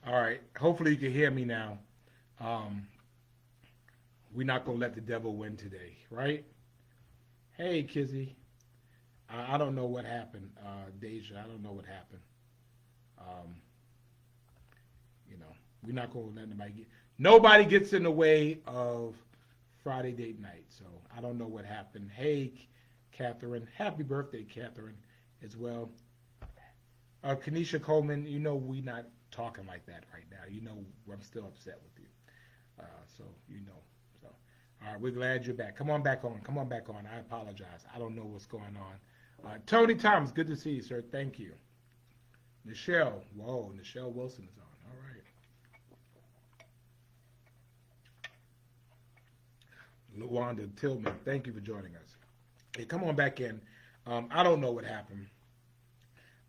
All right. Hopefully you can hear me now. Um, we're not gonna let the devil win today, right? Hey, Kizzy. I don't know what happened, Deja. I don't know what happened. Um, you know, we're not gonna let nobody gets in the way of Friday date night. So I don't know what happened. Hey, Catherine. Happy birthday, Catherine, as well. Kanisha Coleman. You know we not talking like that right now. You know I'm still upset with you. So you know. So, all right, we're glad you're back. Come on back on. Come on back on. I apologize. I don't know what's going on. Tony Thomas, good to see you, sir. Thank you. Nichelle, whoa, Nichelle Wilson is on. All right. Luanda Tillman, thank you for joining us. Hey, come on back in. I don't know what happened.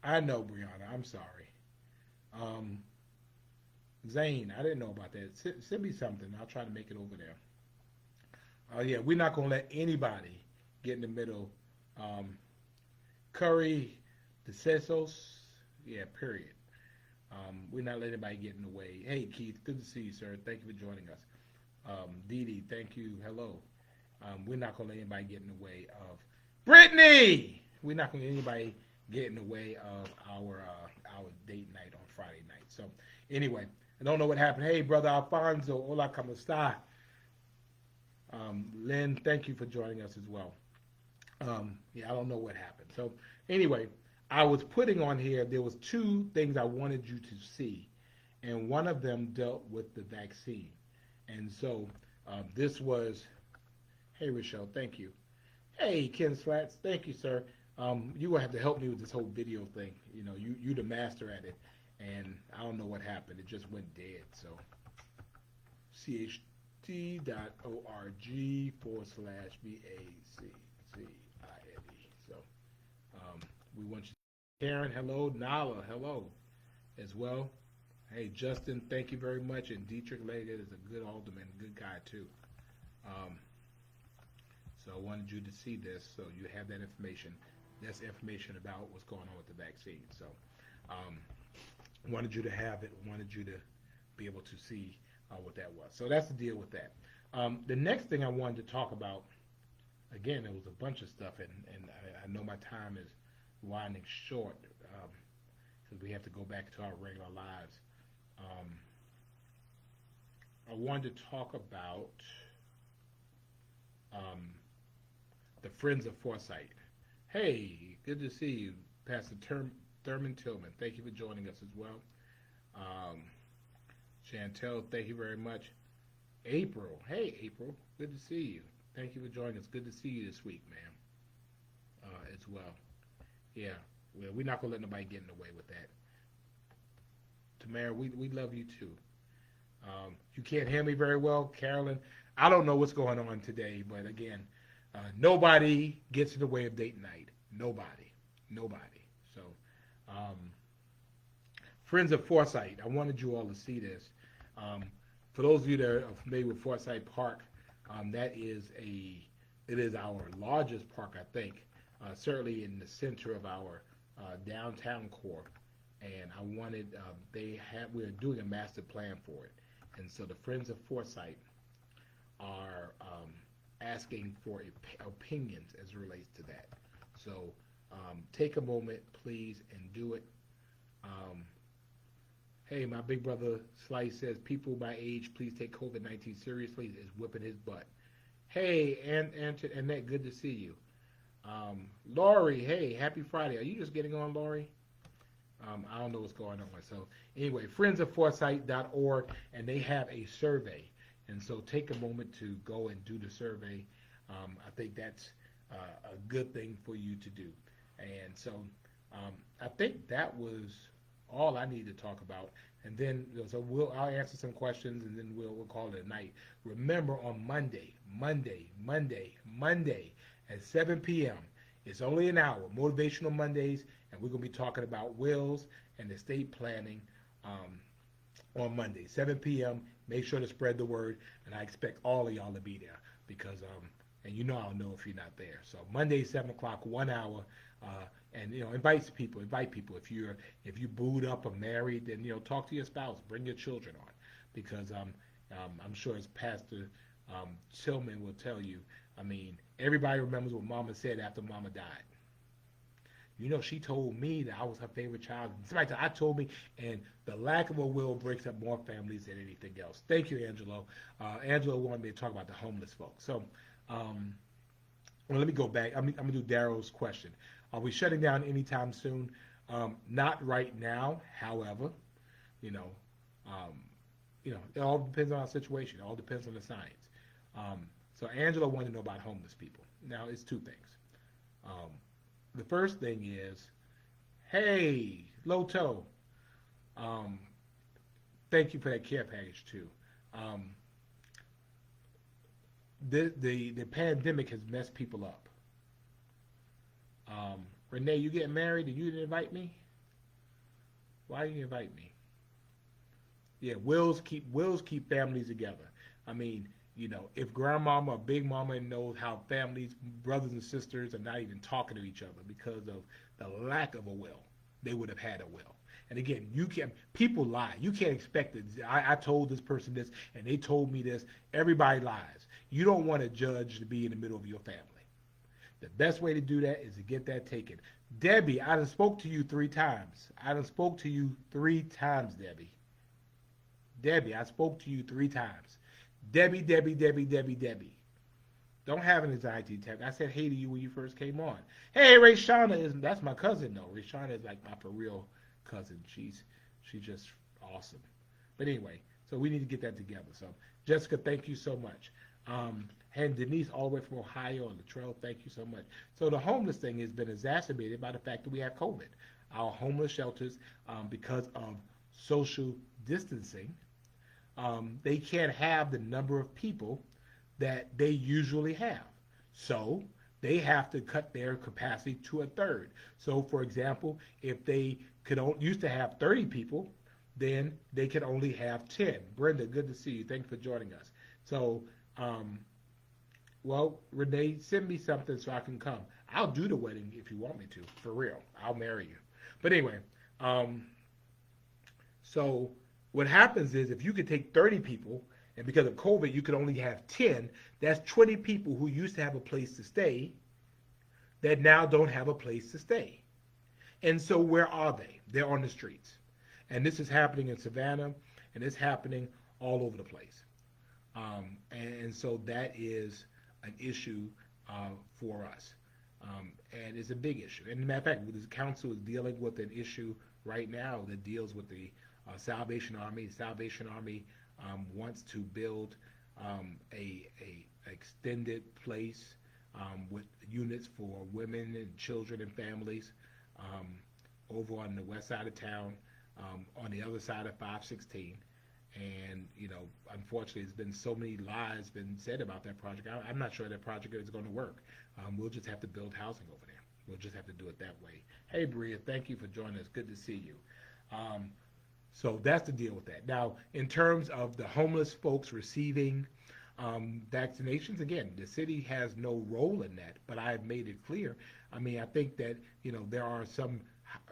I know, Brianna. I'm sorry. Um, Zane, I didn't know about that. Send me something. I'll try to make it over there. Oh yeah, we're not gonna let anybody get in the middle. Um, Curry, DeCesos, yeah, period. We're not letting anybody get in the way. Hey Keith, good to see you, sir. Thank you for joining us. Dee Dee, thank you. Hello. We're not gonna let anybody get in the way of Brittany. We're not gonna let anybody get in the way of our date night on Friday night. So anyway, I don't know what happened. Hey, brother Alfonso, hola, como está? Lynn, thank you for joining us as well. Yeah, I don't know what happened. So anyway, I was putting on here. There was two things I wanted you to see, and one of them dealt with the vaccine. And so this was. Hey, Rochelle, thank you. Hey, Ken Slats, thank you, sir. You will have to help me with this whole video thing. You know, you the master at it, and I don't know what happened. It just went dead. So cht.org/VACCINE. So we want you. Karen, hello. Nala, hello, as well. Hey, Justin, thank you very much. And Dietrich Leggett is a good alderman, good guy too. Um, so I wanted you to see this, so you have that information. That's information about what's going on with the vaccine. So um, wanted you to have it. Wanted you to be able to see what that was. So that's the deal with that. The next thing I wanted to talk about, again, it was a bunch of stuff, and I know my time is winding short because we have to go back to our regular lives. Um, I wanted to talk about um, the Friends of Foresight. Hey, good to see you, Pastor Thurman Tillman. Thank you for joining us as well. Um, Chantel, thank you very much. April, hey April, good to see you. Thank you for joining us. Good to see you this week, ma'am, as well. Yeah, we're not gonna let nobody get in the way with that. Tamara, we love you too. You can't hear me very well, Carolyn. I don't know what's going on today, but again, nobody gets in the way of date night. Nobody, nobody. So, um, Friends of Foresight, I wanted you all to see this. Um, for those of you that are familiar with Foresight Park, that is it is our largest park, I think, certainly in the center of our downtown core. And I wanted we're doing a master plan for it, and so the Friends of Foresight are asking for opinions as it relates to that. So take a moment, please, and do it. Um, hey, my big brother Slice says people my age, please take COVID-19 seriously. Is whipping his butt. Hey, Annette, good to see you. Lori, hey, happy Friday. Are you just getting on, Lori? I don't know what's going on. So anyway, friendsofforesight.org, and they have a survey. And so take a moment to go and do the survey. I think that's a good thing for you to do. And so I think that was all I need to talk about. And then so I'll answer some questions, and then we'll call it a night. Remember on Monday at 7 p.m. It's only an hour, Motivational Mondays, and we're gonna be talking about wills and estate planning on Monday, 7 p.m. Make sure to spread the word, and I expect all of y'all to be there because and you know I'll know if you're not there. So Monday, 7 o'clock, 1 hour. And invite people. If you booed up or married, then talk to your spouse, bring your children on, because I'm sure as Pastor Tillman will tell you. I mean, everybody remembers what Mama said after Mama died. She told me that I was her favorite child. Somebody I told me, and the lack of a will breaks up more families than anything else. Thank you, Angelo. Angelo wanted me to talk about the homeless folks. So, well, let me go back. I'm gonna do Daryl's question. Are we shutting down anytime soon? Not right now. However, you know, um, it all depends on our situation. It all depends on the science. So Angela wanted to know about homeless people. Now it's two things. Um, the first thing is, hey, Loto, um, thank you for that care package too. Um, the pandemic has messed people up. Renee, you getting married and you didn't invite me? Why didn't you invite me? Yeah, wills keep families together. I mean, if grandmama or big mama knows how families, brothers and sisters, are not even talking to each other because of the lack of a will, they would have had a will. And again, you can people lie. You can't expect it. I told this person this, and they told me this. Everybody lies. You don't want a judge to be in the middle of your family. The best way to do that is to get that taken. Debbie, I done spoke to you 3 times. I done spoke to you 3 times, Debbie. Debbie, I spoke to you 3 times. Debbie, Debbie, Debbie, Debbie, Debbie. Don't have an anxiety attack. I said hey to you when you first came on. Hey, that's my cousin though. Rayshana is like my for real cousin. She's just awesome. But anyway, so we need to get that together. So Jessica, thank you so much. And Denise, all the way from Ohio, on the trail, thank you so much. So the homeless thing has been exacerbated by the fact that we have COVID. Our homeless shelters, because of social distancing, they can't have the number of people that they usually have. So they have to cut their capacity to a third. So, for example, if they used to have 30 people, then they could only have 10. Brenda, good to see you. Thanks for joining us. So, well, Renee, send me something so I can come. I'll do the wedding if you want me to, for real. I'll marry you. But anyway, um, so what happens is if you could take 30 people, and because of COVID you could only have 10, that's 20 people who used to have a place to stay that now don't have a place to stay. And so where are they? They're on the streets. And this is happening in Savannah, and it's happening all over the place. And so that is an issue for us. And it's a big issue. And as a matter of fact, the council is dealing with an issue right now that deals with the Salvation Army. The Salvation Army wants to build a extended place with units for women and children and families over on the west side of town, on the other side of 516. And unfortunately, there's been so many lies been said about that project. I'm not sure that project is going to work. We'll just have to build housing over there. We'll just have to do it that way. Hey, Bria, thank you for joining us. Good to see you. So that's the deal with that. Now, in terms of the homeless folks receiving vaccinations, again, the city has no role in that, but I have made it clear. I mean, I think that, there are some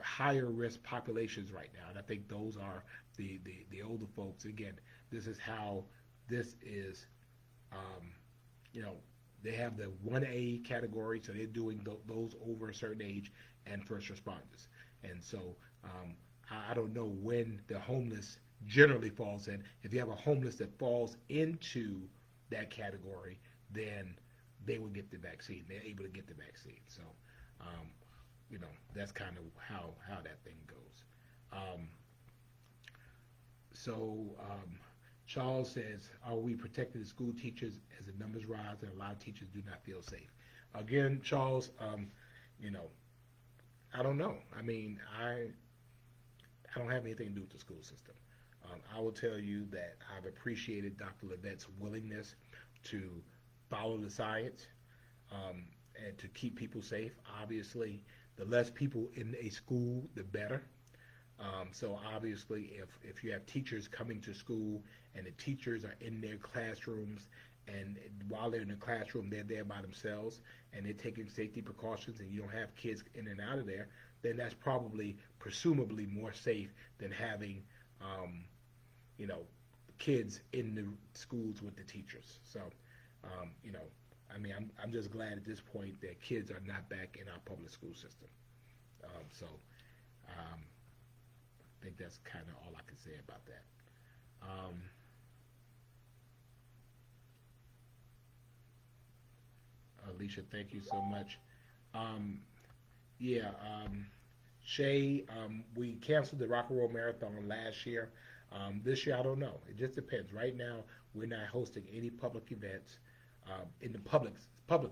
higher risk populations right now, and I think those are the older folks. Again, this is how this is, you know, they have the 1A category, so they're doing those over a certain age, and first responders. And so I don't know when the homeless generally falls in. If you have a homeless that falls into that category, then they will get the vaccine. They're able to get the vaccine. So, that's kind of how that thing goes. Charles says, are we protecting the school teachers as the numbers rise and a lot of teachers do not feel safe? Again, Charles, I don't know. I mean, I don't have anything to do with the school system. I will tell you that I've appreciated Dr. Levette's willingness to follow the science and to keep people safe. Obviously, the less people in a school, the better. So obviously, if you have teachers coming to school and the teachers are in their classrooms and while they're in the classroom, they're there by themselves, and they're taking safety precautions, and you don't have kids in and out of there, then that's probably, presumably, more safe than having, um, you know, kids in the schools with the teachers. So, you know, I mean, I'm just glad at this point that kids are not back in our public school system. So, um, I think that's kind of all I can say about that. Um, Alicia, thank you so much. Um, yeah, Shay, we canceled the Rock and Roll Marathon last year. This year, I don't know. It just depends. Right now, we're not hosting any public events in the public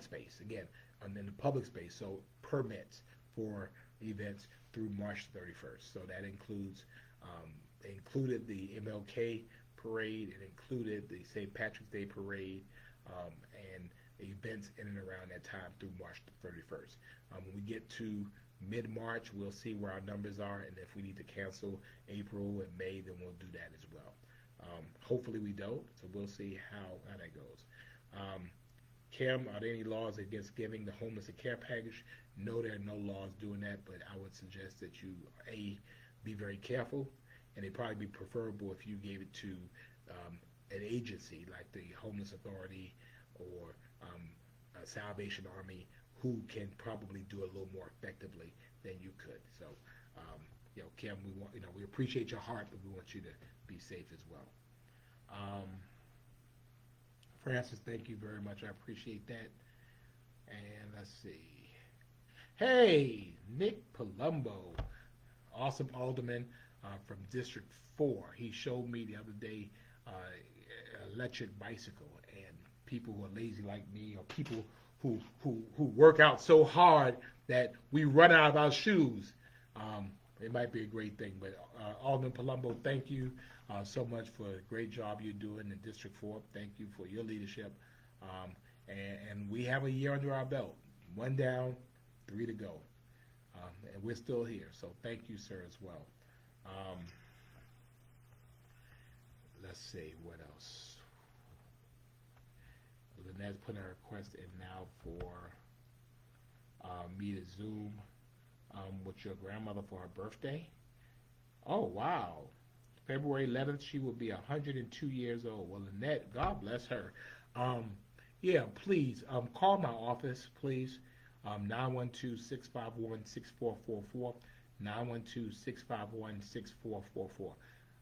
space. Again, in the public space, so permits for events through March 31st. So that includes included the MLK parade, it included the St. Patrick's Day parade, and events in and around that time through March 31st. When we get to mid-March, we'll see where our numbers are, and if we need to cancel April and May, then we'll do that as well. Hopefully we don't, so we'll see how that goes. Um, Kim, are there any laws against giving the homeless a care package? No, there are no laws doing that, but I would suggest that you, A, be very careful, and it'd probably be preferable if you gave it to an agency like the Homeless Authority or Salvation Army, who can probably do it a little more effectively than you could. So, you know, Kim, we want, you know, we appreciate your heart, but we want you to be safe as well. Um, Francis, thank you very much. I appreciate that. And let's see. Hey, Nick Palumbo, awesome alderman from District 4. He showed me the other day an electric bicycle, and people who are lazy like me, or people who work out so hard that we run out of our shoes. It might be a great thing. But Alderman Palumbo, thank you so much for the great job you're doing in District 4. Thank you for your leadership. And we have a year under our belt. 1 down, 3 to go. And we're still here. So thank you, sir, as well. Let's see, what else? Lynette's putting a request in now for me to Zoom with your grandmother for her birthday. Oh, wow. February 11th, she will be 102 years old. Well, Lynette, God bless her. Yeah, please call my office, please. 912-651-6444. 912-651-6444.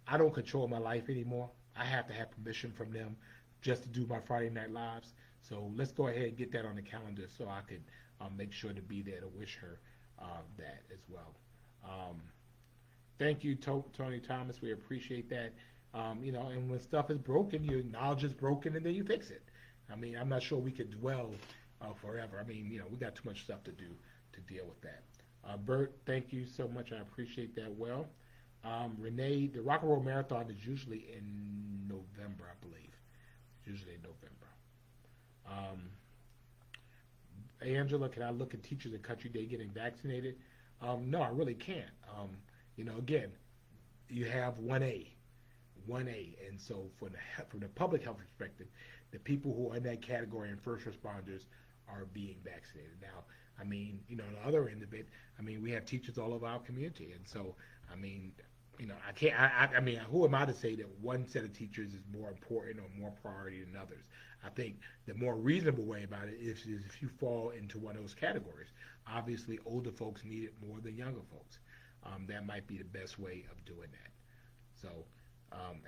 I don't control my life anymore. I have to have permission from them just to do my Friday Night Lives. So let's go ahead and get that on the calendar so I could make sure to be there to wish her that as well. Thank you, Tony Thomas. We appreciate that. You know, and when stuff is broken, you acknowledge it's broken and then you fix it. I mean, I'm not sure we could dwell forever. I mean, you know, we got too much stuff to do to deal with that. Bert, thank you so much. I appreciate that well. Renee, the Rock and Roll Marathon is usually in November, I believe. It's usually in November. Angela, can I look at teachers at Country Day getting vaccinated? No, I really can't. You know, again, you have 1A, and so from the public health perspective, the people who are in that category and first responders are being vaccinated. Now, I mean, you know, on the other end of it, I mean, we have teachers all over our community, and so, I mean, you know, I can't. I mean, who am I to say that one set of teachers is more important or more priority than others? I think the more reasonable way about it is if you fall into one of those categories. Obviously, older folks need it more than younger folks. That might be the best way of doing that. So,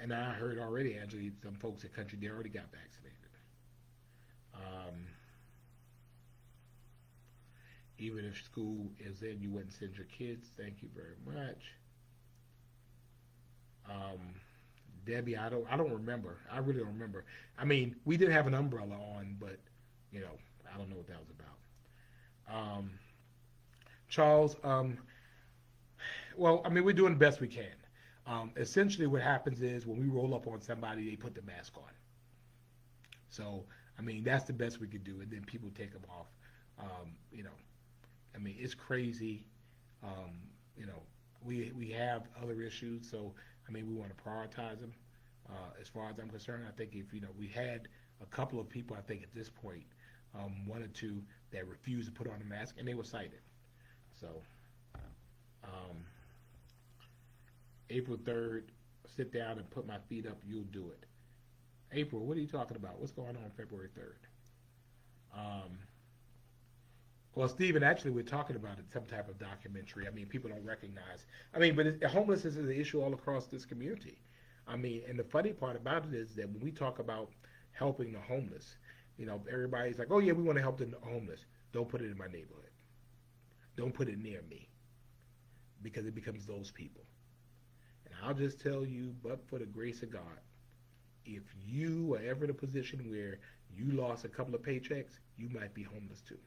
and I heard already, Angela, some folks at Country Day already got vaccinated. Even if school is in, you wouldn't send your kids. Thank you very much. Debbie, I don't remember. I really don't remember. I mean, we did have an umbrella on, but you know, I don't know what that was about. Charles, well, I mean, we're doing the best we can. Essentially, what happens is when we roll up on somebody, they put the mask on. So, I mean, that's the best we could do, and then people take them off. You know, I mean, it's crazy. You know, we have other issues, so I mean, we want to prioritize them. As far as I'm concerned, I think if you know we had a couple of people, I think, at this point, one or two that refused to put on a mask, and they were cited. So, um, April 3rd, sit down and put my feet up. You'll do it. April, what are you talking about? What's going on February 3rd? Um, well, Stephen, actually, we're talking about it, some type of documentary. I mean, people don't recognize. I mean, but homelessness is an issue all across this community. I mean, and the funny part about it is that when we talk about helping the homeless, everybody's like, "Oh yeah, we want to help the homeless." Don't put it in my neighborhood. Don't put it near me because it becomes those people. And I'll just tell you, but for the grace of God, if you are ever in a position where you lost a couple of paychecks, you might be homeless too.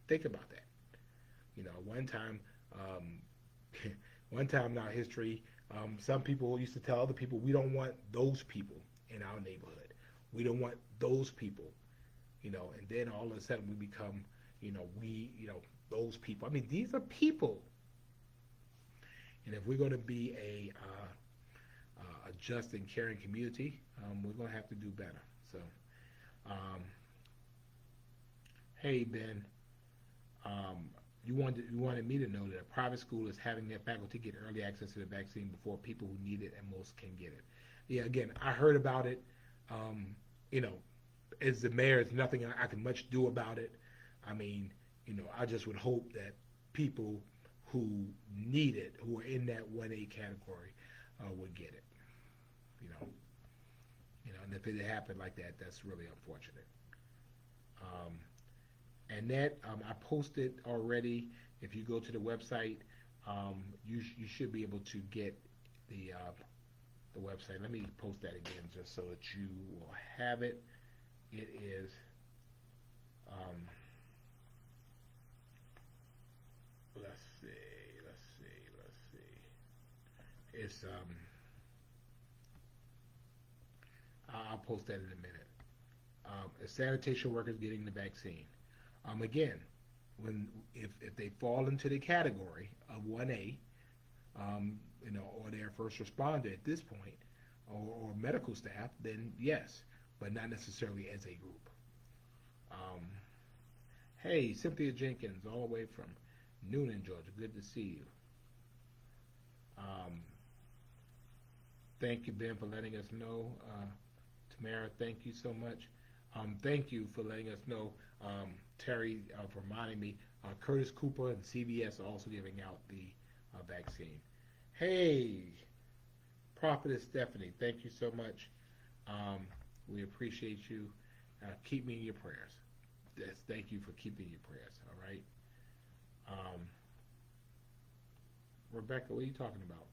Think about that. One time, um, one time in our history, some people used to tell other people, we don't want those people in our neighborhood. We don't want those people, and then all of a sudden we become, those people. I mean, these are people. And if we're going to be a just and caring community, we're going to have to do better. So, um, hey, Ben, um, you wanted me to know that a private school is having their faculty get early access to the vaccine before people who need it and most can get it. Yeah, again, I heard about it. Um, you know, as the mayor, there's nothing I can much do about it. I mean, I just would hope that people who need it, who are in that 1A category, would get it. You know, and if it happened like that, that's really unfortunate. Um, and that I posted already. If you go to the website, you should be able to get the website. Let me post that again just so that you will have it. It is um, let's see. It's I'll post that in a minute. Sanitation workers getting the vaccine. Again, when if they fall into the category of 1A, or their first responder at this point, or medical staff, then yes, but not necessarily as a group. Um, hey, Cynthia Jenkins, all the way from Noonan, Georgia. Good to see you. Um, Thank you, Ben, for letting us know. Tamara, thank you so much. Thank you for letting us know, Terry, for reminding me. Curtis Cooper and CVS are also giving out the vaccine. Hey, Prophetess Stephanie, thank you so much. Um, we appreciate you. Keep me in your prayers. Yes, thank you for keeping your prayers. All right. Um, Rebecca, what are you talking about?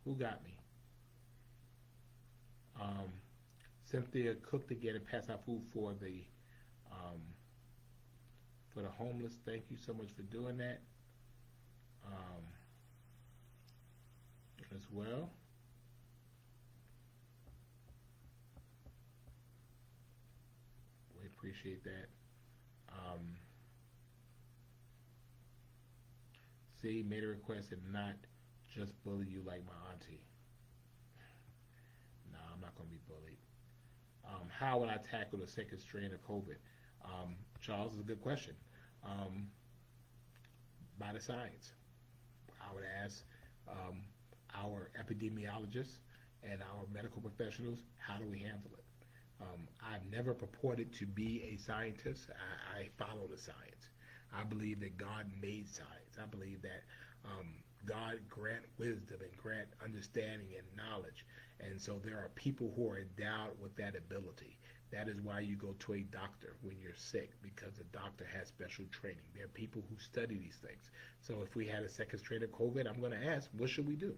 Who got me? Um, Cynthia cooked again and passed out food um, for the homeless. Thank you so much for doing that um, as well. We appreciate that. Um, see, made a request and not just bully you like my auntie. No, I'm not going to be bullied. How would I tackle the second strain of COVID? Charles, is a good question. Um, by the science. I would ask um, our epidemiologists and our medical professionals, how do we handle it? I've never purported to be a scientist. I follow the science. I believe that God made science. I believe that God grant wisdom and grant understanding and knowledge. And so there are people who are endowed with that ability. That is why you go to a doctor when you're sick, because the doctor has special training. There are people who study these things. So if we had a second strain of COVID, I'm going to ask, what should we do?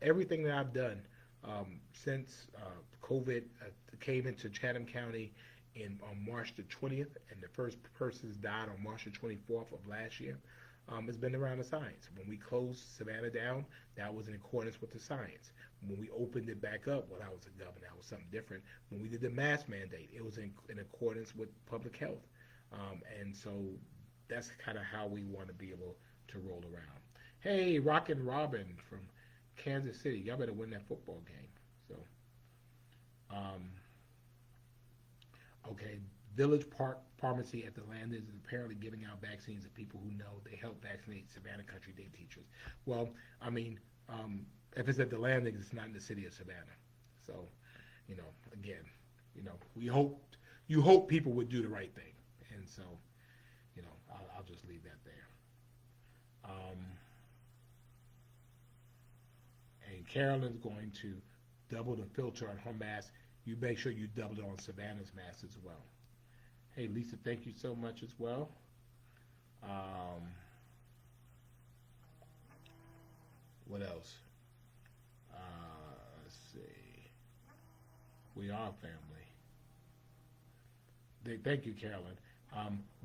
Everything that I've done since COVID came into Chatham County on March the 20th, and the first persons died on March the 24th of last year, has been around the science. When we closed Savannah down, that was in accordance with the science. When we opened it back up, when I was a governor, that was something different. When we did the mask mandate, it was in accordance with public health. And so that's kind of how we want to be able to roll around. Hey, Rockin' Robin from Kansas City, y'all better win that football game. So, um, Okay, Village Park Pharmacy at the Landis is apparently giving out vaccines to people who know they help vaccinate Savannah Country Day teachers. Well, I mean, if it's at the Landis, it's not in the city of Savannah. So, again, we hope you hope people would do the right thing, and so, I'll just leave that there. Um, and Carolyn's going to double the filter on her mask. You make sure you double it on Savannah's mask as well. Hey, Lisa, thank you so much as well. Um, what else? Let's see. We are family. Thank you, Carolyn.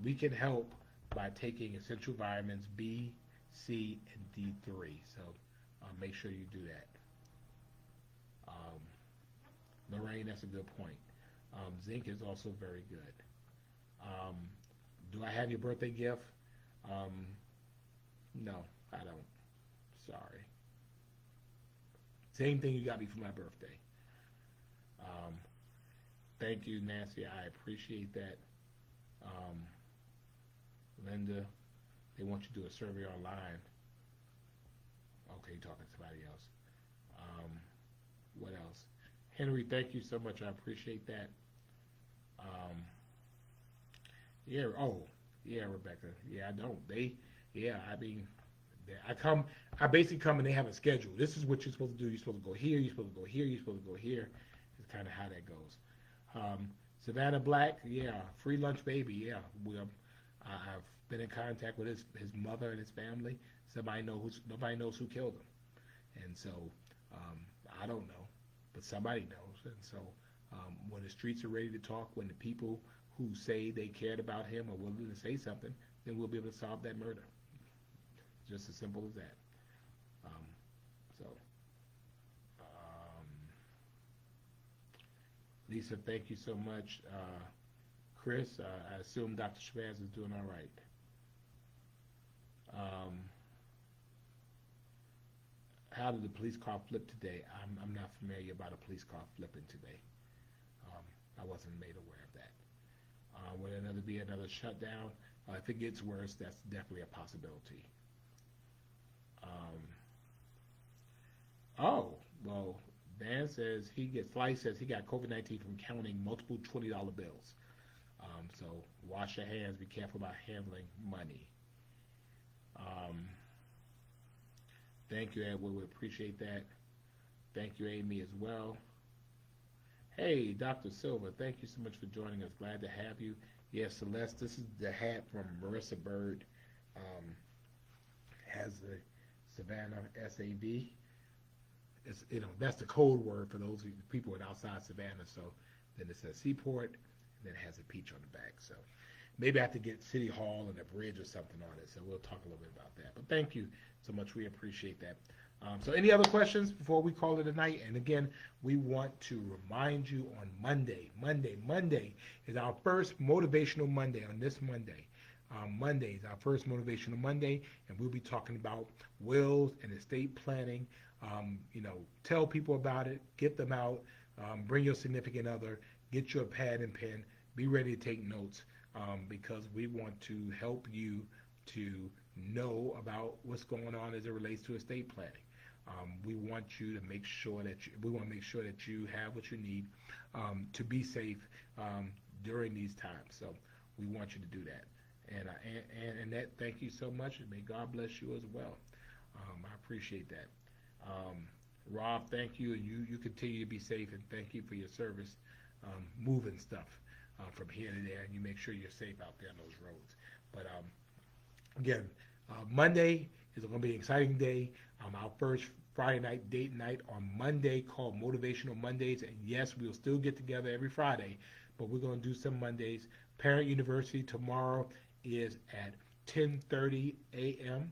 We can help by taking essential vitamins B, C, and D3. So make sure you do that. Um, Lorraine, that's a good point. Zinc is also very good. Um, do I have your birthday gift? Um, no, I don't. Sorry. Same thing you got me for my birthday. Um, thank you, Nancy. I appreciate that. Um, Linda, they want you to do a survey online. Okay, you're talking to somebody else. Um, what else? Henry, thank you so much. I appreciate that. Um, yeah. Oh, yeah, Rebecca. Yeah, I don't. Yeah. I mean, I come. I basically come and they have a schedule. This is what you're supposed to do. You're supposed to go here. You're supposed to go here. You're supposed to go here. It's kind of how that goes. Savannah Black. Yeah. Free lunch baby. Yeah. I've been in contact with his mother and his family. Nobody knows who killed him, and so um, I don't know, but somebody knows. And so when the streets are ready to talk, when the people who say they cared about him are willing to say something, then we'll be able to solve that murder. Just as simple as that. Um, so, um, Lisa, thank you so much. Chris, I assume Dr. Shabazz is doing all right. Um, how did the police car flip today? I'm not familiar about a police car flipping today. Um, I wasn't made aware of that. Will there be another shutdown? If it gets worse, that's definitely a possibility. Um, oh, well, Slice says he got COVID-19 from counting multiple $20 bills. So wash your hands, be careful about handling money. Um, thank you, Edward. We appreciate that. Thank you, Amy, as well. Hey, Dr. Silva, thank you so much for joining us. Glad to have you. Yes, Celeste, this is the hat from Marissa Bird. Um, has the Savannah SAV. It's, that's the code word for those people outside Savannah. So then it says Seaport, and then it has a peach on the back. So maybe I have to get City Hall and a bridge or something on it. So we'll talk a little bit about that. But thank you so much. We appreciate that. So any other questions before we call it a night? And again, we want to remind you on Monday is our first motivational Monday on this Monday. Monday is our first motivational Monday, and we'll be talking about wills and estate planning. Tell people about it, get them out, bring your significant other, get your pad and pen, be ready to take notes because we want to help you to know about what's going on as it relates to estate planning. We want to make sure that you have what you need to be safe during these times. So we want you to do that. And Annette, thank you so much, and may God bless you as well. I appreciate that. Rob, thank you, and you continue to be safe, and thank you for your service moving stuff from here to there, and you make sure you're safe out there on those roads. But again, Monday is going to be an exciting day. Our first Friday night date night on Monday called Motivational Mondays. And yes, we'll still get together every Friday, but we're going to do some Mondays. Parent University tomorrow is at 10:30 a.m.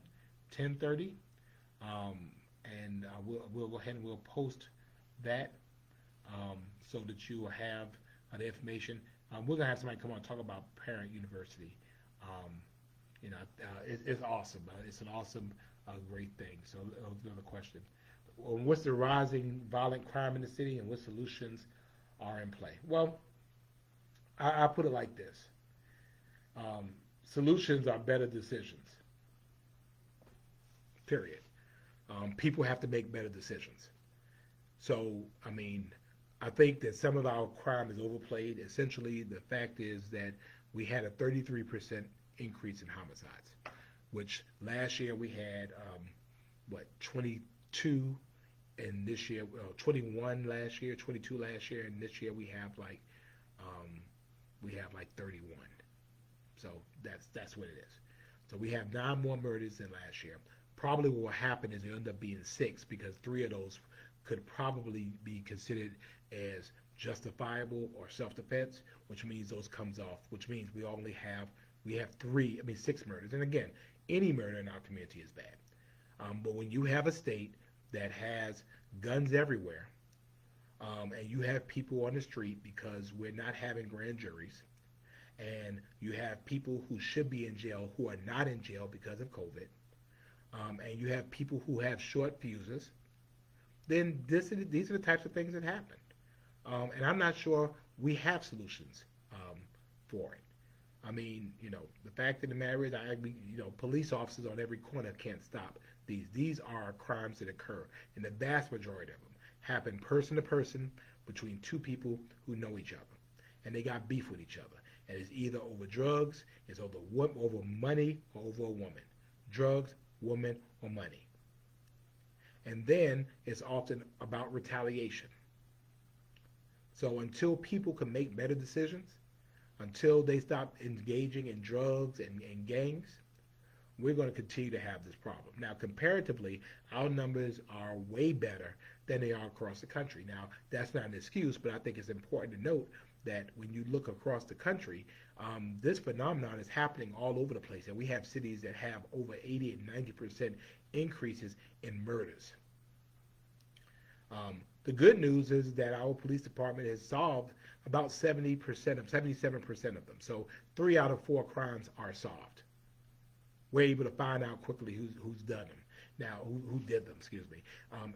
10:30, and we'll go ahead and we'll post that so that you will have the information. We're gonna have somebody come on and talk about Parent University. It's awesome. It's an awesome, great thing. So another question: what's the rising violent crime in the city, and what solutions are in play? Well, I put it like this: um, solutions are better decisions. Period. People have to make better decisions. So, I mean, I think that some of our crime is overplayed. Essentially, the fact is that we had a 33% increase in homicides, which last year we had, 22, and this year, 21 last year, 22 last year, and this year um, we have like 31. So that's what it is. So we have 9 more murders than last year. Probably what will happen is it end up being 6 because 3 of those could probably be considered as justifiable or self-defense, which means those comes off, which means we have 6 murders. And again, any murder in our community is bad. But when you have a state that has guns everywhere, and you have people on the street because we're not having grand juries, and you have people who should be in jail who are not in jail because of COVID, and you have people who have short fuses, then these are the types of things that happen. And I'm not sure we have solutions for it. I mean, the fact of the matter is, police officers on every corner can't stop these. These are crimes that occur, and the vast majority of them happen person to person between 2 people who know each other, and they got beef with each other. And it's either over drugs, it's over money, or over a woman. Drugs, woman, or money. And then it's often about retaliation. So until people can make better decisions, until they stop engaging in drugs and gangs, we're going to continue to have this problem. Now, comparatively, our numbers are way better than they are across the country. Now, that's not an excuse, but I think it's important to note that when you look across the country, this phenomenon is happening all over the place. And we have cities that have over 80 and 90% increases in murders. The good news is that our police department has solved about 77% of them. So 3 out of 4 crimes are solved. We're able to find out quickly who's done them. Now, who did them, excuse me.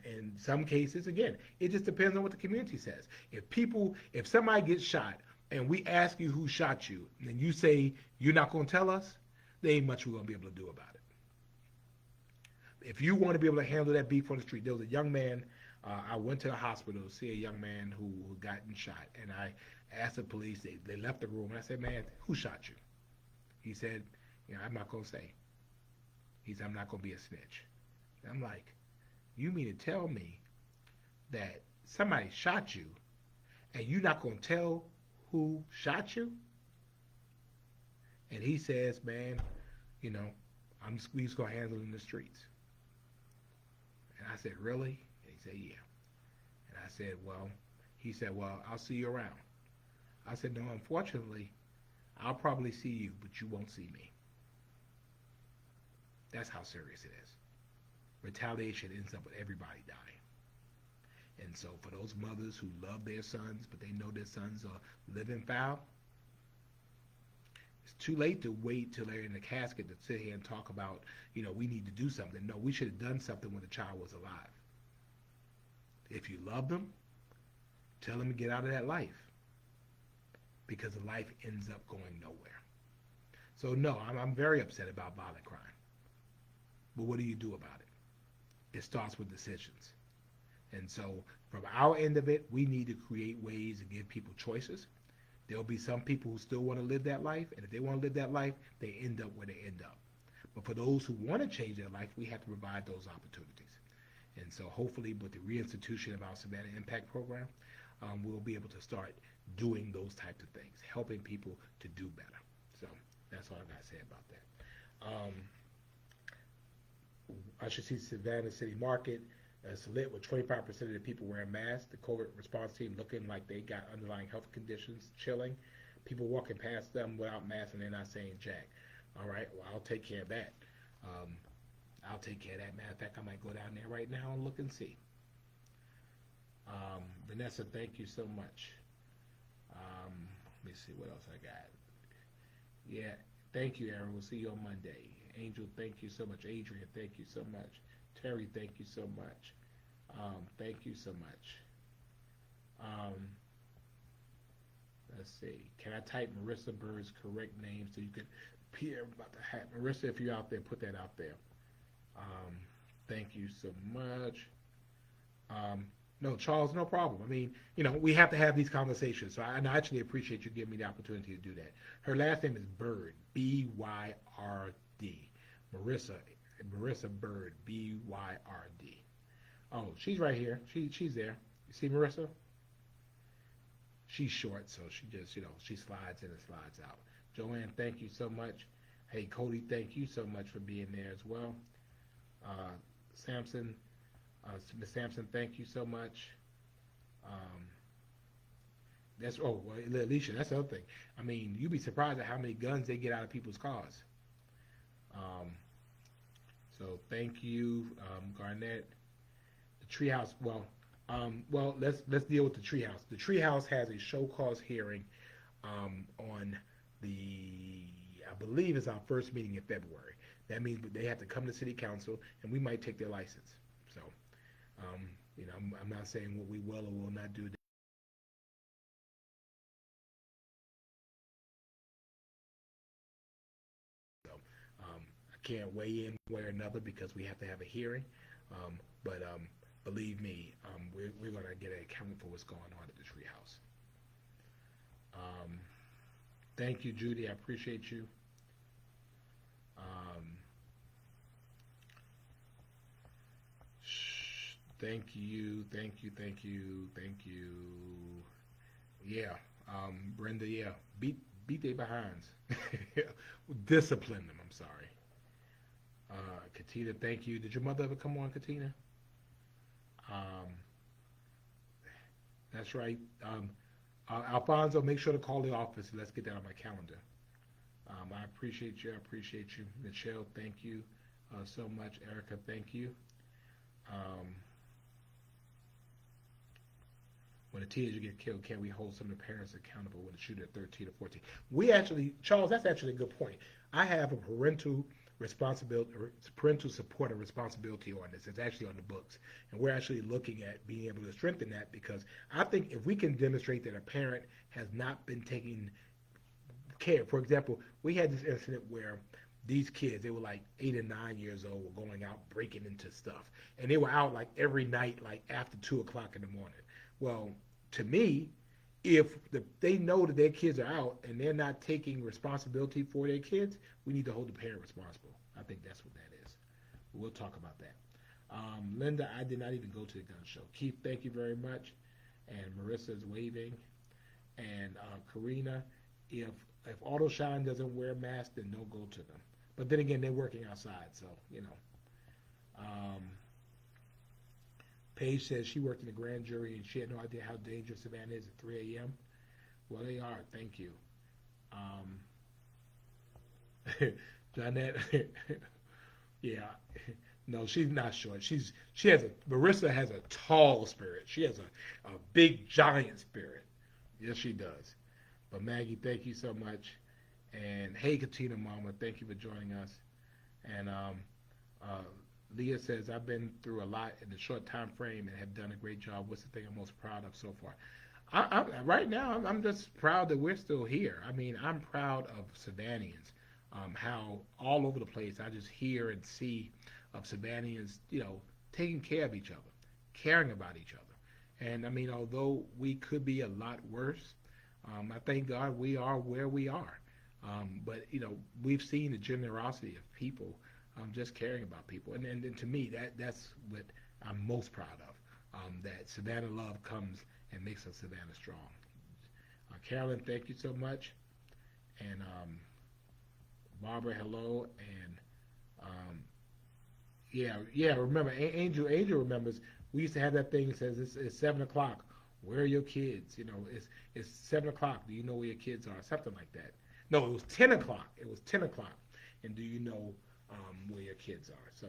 In some cases, again, it just depends on what the community says. If somebody gets shot and we ask you who shot you, and you say you're not going to tell us, there ain't much we're going to be able to do about it. If you want to be able to handle that beef on the street, there was a young man, I went to the hospital to see a young man who gotten shot, and I asked the police, they left the room, and I said, man, who shot you? He said, I'm not going to say. He said, I'm not going to be a snitch. And I'm like, you mean to tell me that somebody shot you and you're not going to tell who shot you? And he says, man, we just going to handle it in the streets. And I said, really? And he said, yeah. And I said, he said, I'll see you around. I said, no, unfortunately, I'll probably see you, but you won't see me. That's how serious it is. Retaliation ends up with everybody dying. And so for those mothers who love their sons, but they know their sons are living foul, it's too late to wait till they're in the casket to sit here and talk about, we need to do something. No, we should have done something when the child was alive. If you love them, tell them to get out of that life, because the life ends up going nowhere. So no, I'm very upset about violent crime. But what do you do about it? It starts with decisions. And so from our end of it, we need to create ways to give people choices. There'll be some people who still want to live that life, and if they want to live that life, they end up where they end up. But for those who want to change their life, we have to provide those opportunities. And so hopefully with the reinstitution of our Savannah Impact Program, we'll be able to start doing those types of things, helping people to do better. So that's all I got to say about that. I should see Savannah City Market it's lit with 25% of the people wearing masks. The COVID response team looking like they got underlying health conditions, chilling. People walking past them without masks and they're not saying jack. All right, well, I'll take care of that. I'll take care of that. Matter of fact, I might go down there right now and look and see. Vanessa, thank you so much. Let me see what else I got. Yeah, thank you, Aaron. We'll see you on Monday. Angel, thank you so much. Adrian, thank you so much. Terry, thank you so much. Thank you so much. Let's see. Can I type Marissa Bird's correct name so you can peer about the hat? Marissa, if you're out there, put that out there. Um, thank you so much. Um, no, Charles, no problem. I mean, we have to have these conversations. So and I actually appreciate you giving me the opportunity to do that. Her last name is Bird, Byrd. Marissa, Marissa Bird, Byrd. Oh, she's right here. She's there. You see Marissa? She's short, so she just, she slides in and slides out. Joanne, thank you so much. Hey, Cody, thank you so much for being there as well. Uh, Samson, Miss Sampson, thank you so much. Um, well, Alicia, that's the other thing. I mean, you'd be surprised at how many guns they get out of people's cars. Um, so thank you, Garnett. The treehouse. Well, let's deal with the treehouse. The treehouse has a show cause hearing on the, I believe, it's our first meeting in February. That means they have to come to city council, and we might take their license. So, I'm not saying what we will or will not do. So, I can't weigh in one way or another because we have to have a hearing. But believe me, we're going to get an account for what's going on at the treehouse. Um, thank you, Judy. I appreciate you. Um, thank you. Yeah, Brenda. Yeah, beat their behinds. Discipline them. I'm sorry. Katina, thank you. Did your mother ever come on, Katina? Um, that's right. Alfonso, make sure to call the office and let's get that on my calendar. I appreciate you. I appreciate you. Michelle, thank you so much. Erica, thank you. Um, when a teenager get killed, can we hold some of the parents accountable when the shooter at 13 or 14? We actually, Charles, that's actually a good point. I have a parental support and responsibility on this. It's actually on the books, and we're actually looking at being able to strengthen that because I think if we can demonstrate that a parent has not been taking care. For example, we had this incident where these kids, they were like 8 and 9 years old, were going out breaking into stuff, and they were out like every night, like after 2 o'clock in the morning. Well, to me, if they know that their kids are out and they're not taking responsibility for their kids, we need to hold the parent responsible. I think that's what that is. We'll talk about that. Linda, I did not even go to the gun show. Keith, thank you very much. And Marissa is waving. And Karina, if Auto Shine doesn't wear a mask, then don't go to them. But then again, they're working outside, so Um, Paige says she worked in the grand jury and she had no idea how dangerous Savannah is at 3 a.m. Well, they are. Thank you. Um, Jeanette, yeah, no, she's not short. Marissa has a tall spirit. She has a big giant spirit. Yes, she does. But Maggie, thank you so much. And hey, Katina Mama, thank you for joining us. And uh, Leah says, I've been through a lot in a short time frame and have done a great job. What's the thing I'm most proud of so far? Right now, I'm just proud that we're still here. I mean, I'm proud of Savannahans, how all over the place I just hear and see of Savannahans, taking care of each other, caring about each other. And I mean, although we could be a lot worse, I thank God we are where we are. But we've seen the generosity of people just caring about people, and to me that's what I'm most proud of. That Savannah love comes and makes us Savannah strong. Carolyn, thank you so much, and Barbara, hello, and um, yeah. Remember, Angel remembers. We used to have that thing that says it's 7 o'clock. Where are your kids? It's 7 o'clock. Do you know where your kids are? Something like that. No, it was 10 o'clock. It was 10 o'clock. And do you know where your kids are? So,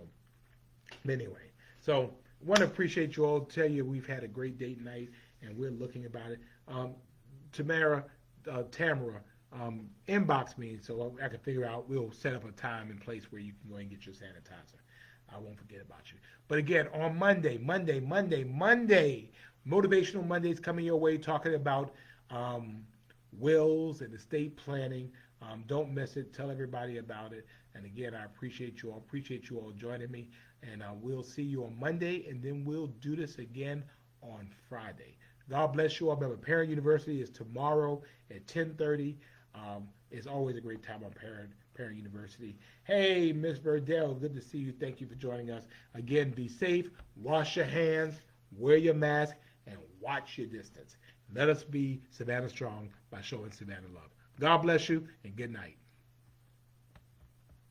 anyway, so want to appreciate you all. Tell you we've had a great date night, and we're looking about it. Tamara, inbox me so I can figure out. We'll set up a time and place where you can go and get your sanitizer. I won't forget about you. But again, on Monday, Motivational Mondays coming your way, talking about wills and estate planning. Don't miss it. Tell everybody about it. And again, I appreciate you all. Appreciate you all joining me. And we'll see you on Monday, and then we'll do this again on Friday. God bless you all. Remember, Parent University is tomorrow at 10:30. It's always a great time on Parent University. Hey, Miss Burdell, good to see you. Thank you for joining us. Again, be safe, wash your hands, wear your mask, and watch your distance. Let us be Savannah Strong by showing Savannah love. God bless you, and good night.